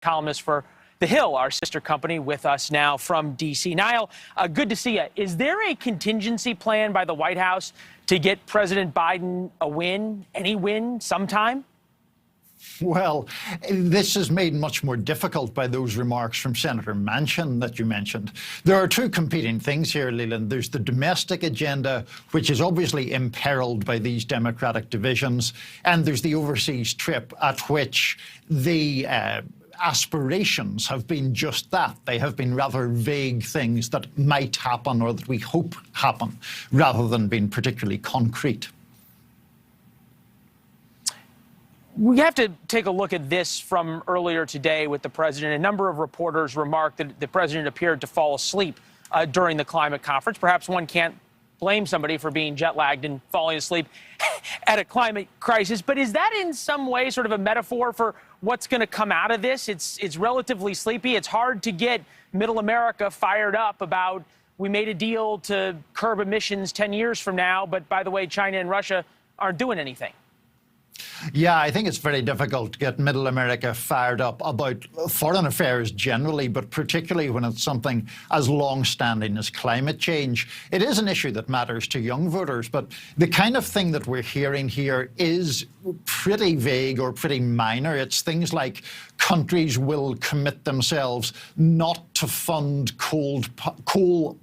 columnist for The Hill, our sister company, with us now from D.C. Niall, good to see you. Is there a contingency plan by the White House to get President Biden a win, any win, sometime? Well, this is made much more difficult by those remarks from Senator Manchin that you mentioned. There are two competing things here, Leland. There's the domestic agenda, which is obviously imperiled by these Democratic divisions, and there's the overseas trip at which the aspirations have been just that. They have been rather vague things that might happen or that we hope happen, rather than being particularly concrete. We have to take a look at this from earlier today with the president. A number of reporters remarked that the president appeared to fall asleep during the climate conference. Perhaps one can't blame somebody for being jet lagged and falling asleep at a climate crisis. But is that in some way sort of a metaphor for what's going to come out of this? It's relatively sleepy. It's hard to get middle America fired up about, we made a deal to curb emissions 10 years from now, but by the way, China and Russia aren't doing anything. Yeah, I think it's very difficult to get middle America fired up about foreign affairs generally, but particularly when it's something as long-standing as climate change. It is an issue that matters to young voters, but the kind of thing that we're hearing here is pretty vague or pretty minor. It's things like countries will commit themselves not to fund coal-powered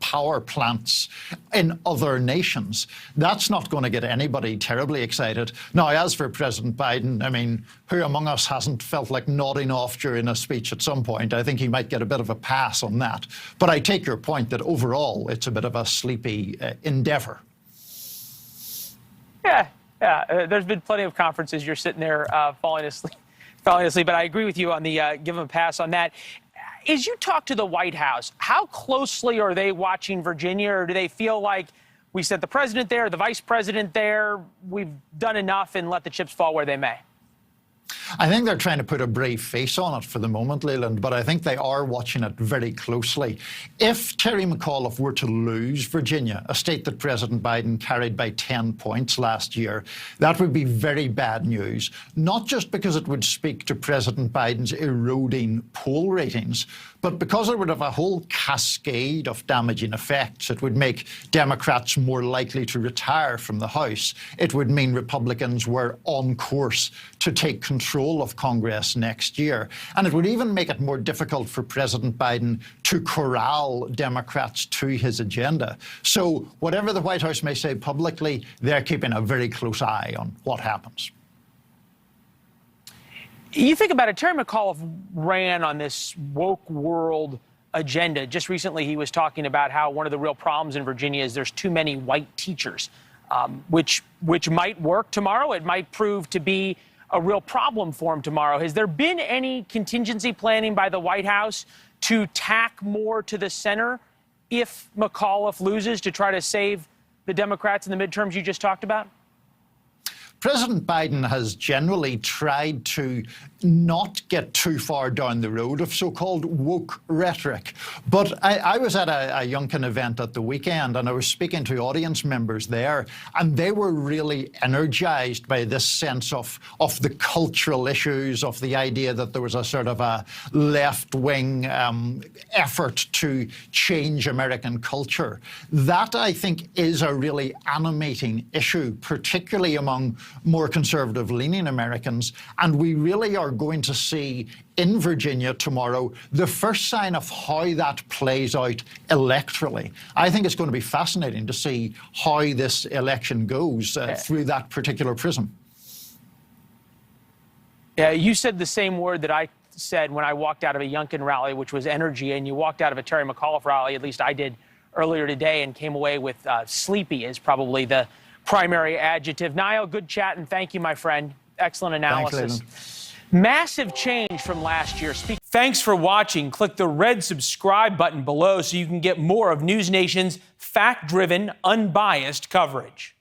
power plants in other nations. That's not going to get anybody terribly excited. Now, as for President Biden, I mean, who among us hasn't felt like nodding off during a speech at some point? I think he might get a bit of a pass on that. But I take your point that overall it's a bit of a sleepy endeavor. Yeah. There's been plenty of conferences you're sitting there falling asleep. But I agree with you on the give them a pass on that. As you talk to the White House, how closely are they watching Virginia, or do they feel like we sent the president there, the vice president there, we've done enough and let the chips fall where they may? I think they're trying to put a brave face on it for the moment, Leland, but I think they are watching it very closely. If Terry McAuliffe were to lose Virginia, a state that President Biden carried by 10 points last year, that would be very bad news, not just because it would speak to President Biden's eroding poll ratings, but because it would have a whole cascade of damaging effects. It would make Democrats more likely to retire from the House. It would mean Republicans were on course to take control of Congress next year. And it would even make it more difficult for President Biden to corral Democrats to his agenda. So whatever the White House may say publicly, they're keeping a very close eye on what happens. You think about it, Terry McAuliffe ran on this woke world agenda. Just recently, he was talking about how one of the real problems in Virginia is there's too many white teachers, which might work tomorrow. It might prove to be a real problem for him tomorrow. Has there been any contingency planning by the White House to tack more to the center if McAuliffe loses, to try to save the Democrats in the midterms you just talked about? President Biden has generally tried to not get too far down the road of so-called woke rhetoric. But I was at a Youngkin event at the weekend, and I was speaking to audience members there, and they were really energized by this sense of the cultural issues, of the idea that there was a sort of a left-wing effort to change American culture. That, I think, is a really animating issue, particularly among more conservative-leaning Americans, and we really are going to see in Virginia tomorrow the first sign of how that plays out electorally. I think it's going to be fascinating to see how this election goes through that particular prism. Yeah, you said the same word that I said when I walked out of a Youngkin rally, which was energy, and you walked out of a Terry McAuliffe rally, at least I did earlier today, and came away with sleepy is probably the primary adjective. Niall, good chat, and thank you, my friend. Excellent analysis. Thanks, Massive change from last year. Thanks for watching. Click the red subscribe button below so you can get more of NewsNation's fact-driven, unbiased coverage.